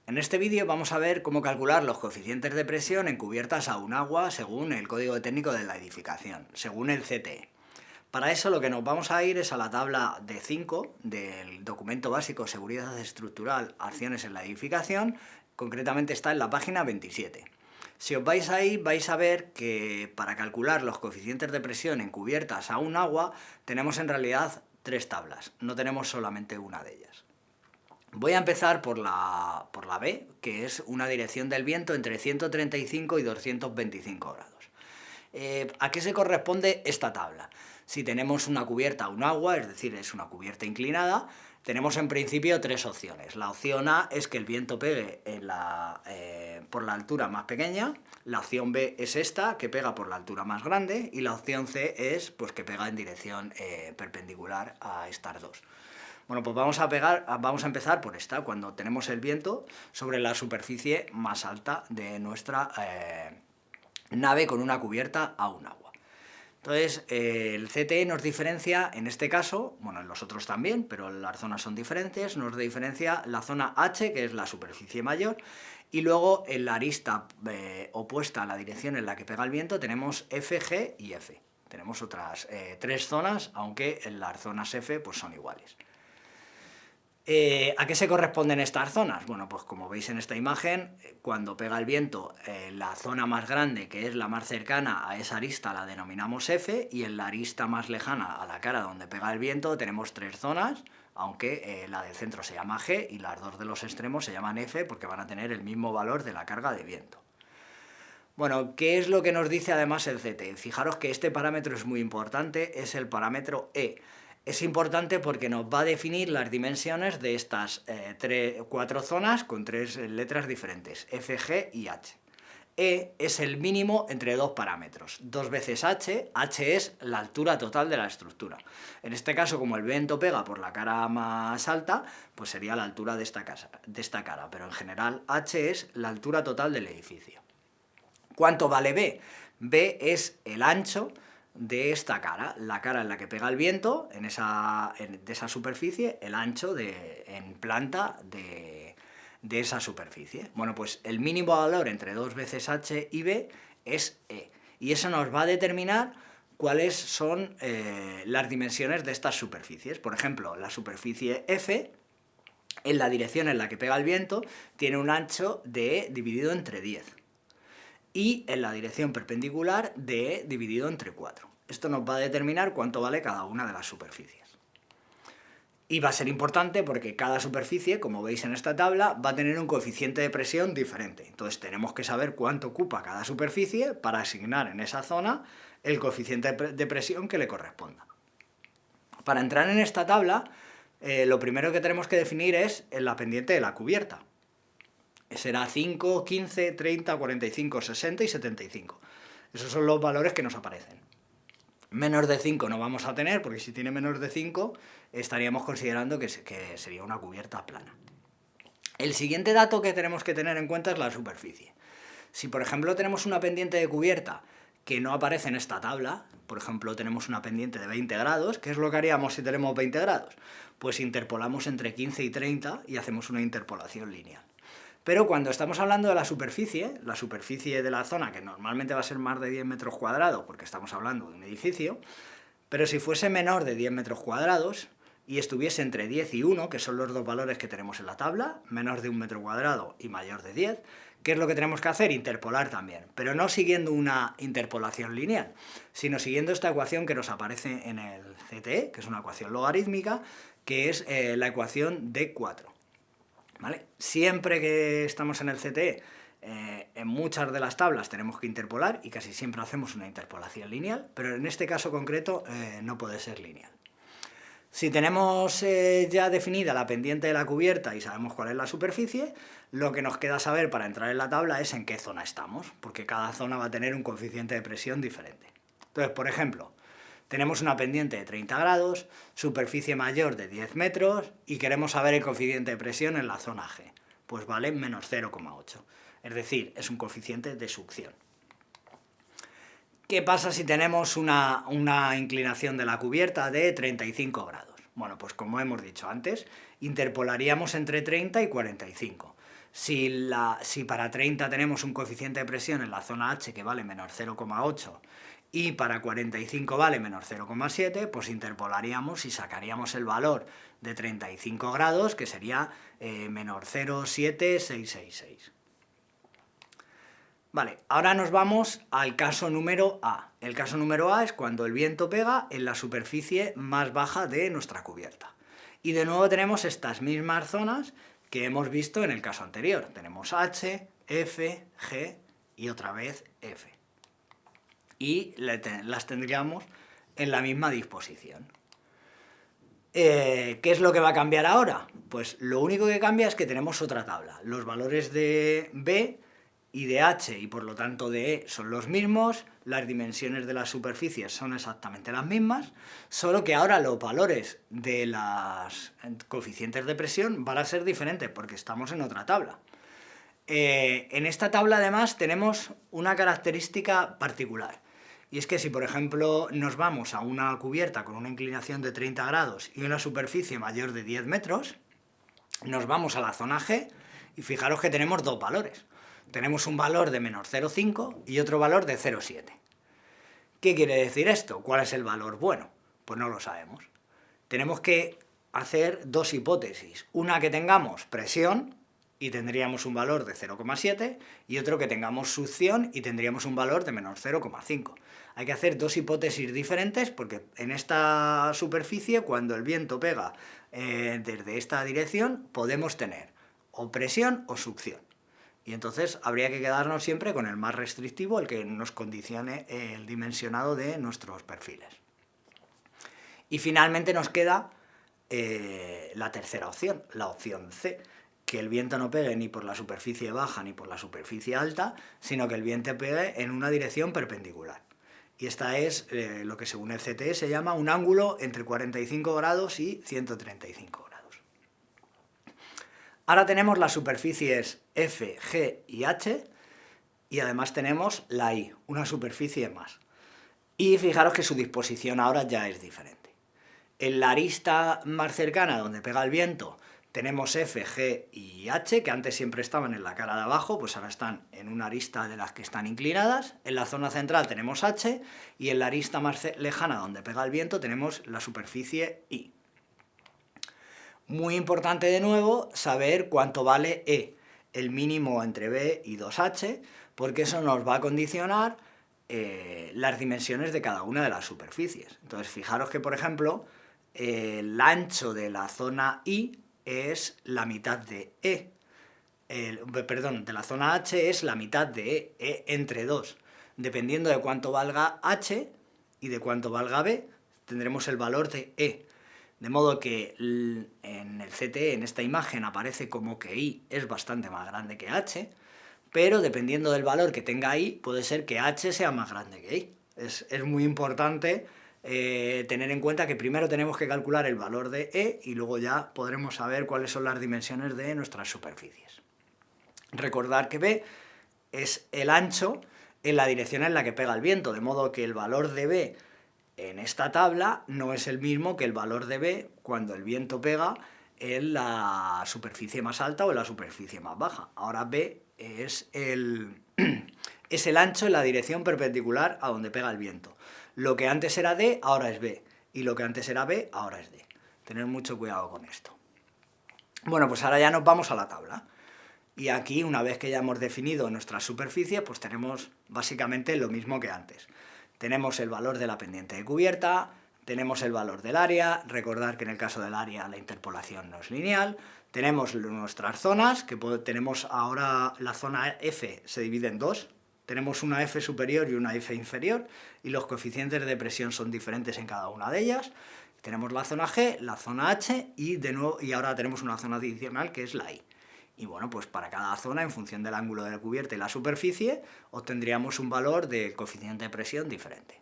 En este vídeo vamos a ver cómo calcular los coeficientes de presión en cubiertas a un agua según el código técnico de la edificación, según el CTE. Para eso lo que nos vamos a ir es a la tabla de 5 del documento básico Seguridad Estructural, Acciones en la Edificación, concretamente está en la página 27. Si os vais ahí vais a ver que para calcular los coeficientes de presión en cubiertas a un agua tenemos en realidad 3 tablas, no tenemos solamente una de ellas. Voy a empezar por la B, que es una dirección del viento entre 135 y 225 grados. ¿A qué se corresponde esta tabla? Si tenemos una cubierta a un agua, es decir, es una cubierta inclinada, tenemos en principio 3 opciones. La opción A es que el viento pegue por la altura más pequeña, la opción B es esta, que pega por la altura más grande, y la opción C es pues, que pega en dirección perpendicular a estas dos. Bueno, pues vamos a empezar por esta, cuando tenemos el viento sobre la superficie más alta de nuestra nave con una cubierta a un agua. Entonces, el CTE nos diferencia, en este caso, bueno, en los otros también, pero las zonas son diferentes, nos diferencia la zona H, que es la superficie mayor, y luego en la arista opuesta a la dirección en la que pega el viento tenemos F, G y F. Tenemos otras 3 zonas, aunque en las zonas F pues, son iguales. ¿A qué se corresponden estas zonas? Bueno, pues como veis en esta imagen, cuando pega el viento, la zona más grande, que es la más cercana a esa arista, la denominamos F, y en la arista más lejana a la cara donde pega el viento tenemos 3 zonas, aunque la del centro se llama G y las 2 de los extremos se llaman F porque van a tener el mismo valor de la carga de viento. Bueno, ¿qué es lo que nos dice además el CTE? Fijaros que este parámetro es muy importante, es el parámetro E. Es importante porque nos va a definir las dimensiones de estas 4 zonas con 3 letras diferentes, F, G y H. E es el mínimo entre 2 parámetros, 2 veces H, H es la altura total de la estructura. En este caso, como el viento pega por la cara más alta, pues sería la altura de esta cara, pero en general H es la altura total del edificio. ¿Cuánto vale B? B es el ancho de esta cara, la cara en la que pega el viento, de esa superficie, el ancho en planta de esa superficie. Bueno, pues el mínimo valor entre 2 veces H y B es E, y eso nos va a determinar cuáles son las dimensiones de estas superficies. Por ejemplo, la superficie F, en la dirección en la que pega el viento, tiene un ancho de E dividido entre 10. Y en la dirección perpendicular de E dividido entre 4. Esto nos va a determinar cuánto vale cada una de las superficies. Y va a ser importante porque cada superficie, como veis en esta tabla, va a tener un coeficiente de presión diferente. Entonces tenemos que saber cuánto ocupa cada superficie para asignar en esa zona el coeficiente de presión que le corresponda. Para entrar en esta tabla, lo primero que tenemos que definir es la pendiente de la cubierta. Será 5, 15, 30, 45, 60 y 75. Esos son los valores que nos aparecen. Menos de 5 no vamos a tener, porque si tiene menos de 5 estaríamos considerando que sería una cubierta plana. El siguiente dato que tenemos que tener en cuenta es la superficie. Si por ejemplo tenemos una pendiente de cubierta que no aparece en esta tabla, por ejemplo tenemos una pendiente de 20 grados, ¿qué es lo que haríamos si tenemos 20 grados? Pues interpolamos entre 15 y 30 y hacemos una interpolación lineal. Pero cuando estamos hablando de la superficie de la zona, que normalmente va a ser más de 10 metros cuadrados, porque estamos hablando de un edificio, pero si fuese menor de 10 metros cuadrados y estuviese entre 10 y 1, que son los dos valores que tenemos en la tabla, menor de 1 metro cuadrado y mayor de 10, ¿qué es lo que tenemos que hacer? Interpolar también, pero no siguiendo una interpolación lineal, sino siguiendo esta ecuación que nos aparece en el CTE, que es una ecuación logarítmica, que es la ecuación de 4. ¿Vale? Siempre que estamos en el CTE, en muchas de las tablas tenemos que interpolar y casi siempre hacemos una interpolación lineal, pero en este caso concreto no puede ser lineal. Si tenemos ya definida la pendiente de la cubierta y sabemos cuál es la superficie, lo que nos queda saber para entrar en la tabla es en qué zona estamos, porque cada zona va a tener un coeficiente de presión diferente. Entonces, por ejemplo, tenemos una pendiente de 30 grados, superficie mayor de 10 metros y queremos saber el coeficiente de presión en la zona G. Pues vale menos 0,8. Es decir, es un coeficiente de succión. ¿Qué pasa si tenemos una inclinación de la cubierta de 35 grados? Bueno, pues como hemos dicho antes, interpolaríamos entre 30 y 45. Si para 30 tenemos un coeficiente de presión en la zona H que vale menos 0,8 y para 45 vale menos 0,7, pues interpolaríamos y sacaríamos el valor de 35 grados, que sería menos 0,7666. Vale, ahora nos vamos al caso número A. El caso número A es cuando el viento pega en la superficie más baja de nuestra cubierta. Y de nuevo tenemos estas mismas zonas que hemos visto en el caso anterior. Tenemos H, F, G y otra vez F. Y las tendríamos en la misma disposición. ¿Qué es lo que va a cambiar ahora? Pues lo único que cambia es que tenemos otra tabla. Los valores de B y de H y por lo tanto de E son los mismos, las dimensiones de las superficies son exactamente las mismas, solo que ahora los valores de los coeficientes de presión van a ser diferentes porque estamos en otra tabla. En esta tabla además tenemos una característica particular, y es que si por ejemplo nos vamos a una cubierta con una inclinación de 30 grados y una superficie mayor de 10 metros, nos vamos a la zona G y fijaros que tenemos dos valores. Tenemos un valor de menos 0,5 y otro valor de 0,7. ¿Qué quiere decir esto? ¿Cuál es el valor bueno? Pues no lo sabemos. Tenemos que hacer dos hipótesis. Una que tengamos presión y tendríamos un valor de 0,7 y otro que tengamos succión y tendríamos un valor de menos 0,5. Hay que hacer dos hipótesis diferentes porque en esta superficie, cuando el viento pega desde esta dirección, podemos tener o presión o succión. Y entonces habría que quedarnos siempre con el más restrictivo, el que nos condicione el dimensionado de nuestros perfiles. Y finalmente nos queda la tercera opción, la opción C, que el viento no pegue ni por la superficie baja ni por la superficie alta, sino que el viento pegue en una dirección perpendicular. Y esta es lo que según el CTE se llama un ángulo entre 45 grados y 135 grados. Ahora tenemos las superficies F, G y H, y además tenemos la I, una superficie más. Y fijaros que su disposición ahora ya es diferente. En la arista más cercana donde pega el viento tenemos F, G y H, que antes siempre estaban en la cara de abajo, pues ahora están en una arista de las que están inclinadas. En la zona central tenemos H, y en la arista más lejana donde pega el viento tenemos la superficie I. Muy importante de nuevo saber cuánto vale E, el mínimo entre B y 2H, porque eso nos va a condicionar las dimensiones de cada una de las superficies. Entonces fijaros que, por ejemplo, el ancho de la zona I es la mitad de E, de la zona H es la mitad de E entre 2. Dependiendo de cuánto valga H y de cuánto valga B, tendremos el valor de E. De modo que en el CTE, en esta imagen, aparece como que I es bastante más grande que H, pero dependiendo del valor que tenga I, puede ser que H sea más grande que I. Es muy importante tener en cuenta que primero tenemos que calcular el valor de E y luego ya podremos saber cuáles son las dimensiones de nuestras superficies. Recordad que B es el ancho en la dirección en la que pega el viento, de modo que el valor de B en esta tabla no es el mismo que el valor de B cuando el viento pega en la superficie más alta o en la superficie más baja. Ahora B es el ancho en la dirección perpendicular a donde pega el viento. Lo que antes era D, ahora es B, y lo que antes era B, ahora es D. Tener mucho cuidado con esto. Bueno, pues ahora ya nos vamos a la tabla. Y aquí, una vez que ya hemos definido nuestras superficies, pues tenemos básicamente lo mismo que antes. Tenemos el valor de la pendiente de cubierta, tenemos el valor del área, recordad que en el caso del área la interpolación no es lineal, tenemos nuestras zonas, que tenemos ahora la zona F se divide en dos, tenemos una F superior y una F inferior, y los coeficientes de presión son diferentes en cada una de ellas. Tenemos la zona G, la zona H, y ahora tenemos una zona adicional que es la I. Y bueno, pues para cada zona, en función del ángulo de la cubierta y la superficie, obtendríamos un valor de coeficiente de presión diferente.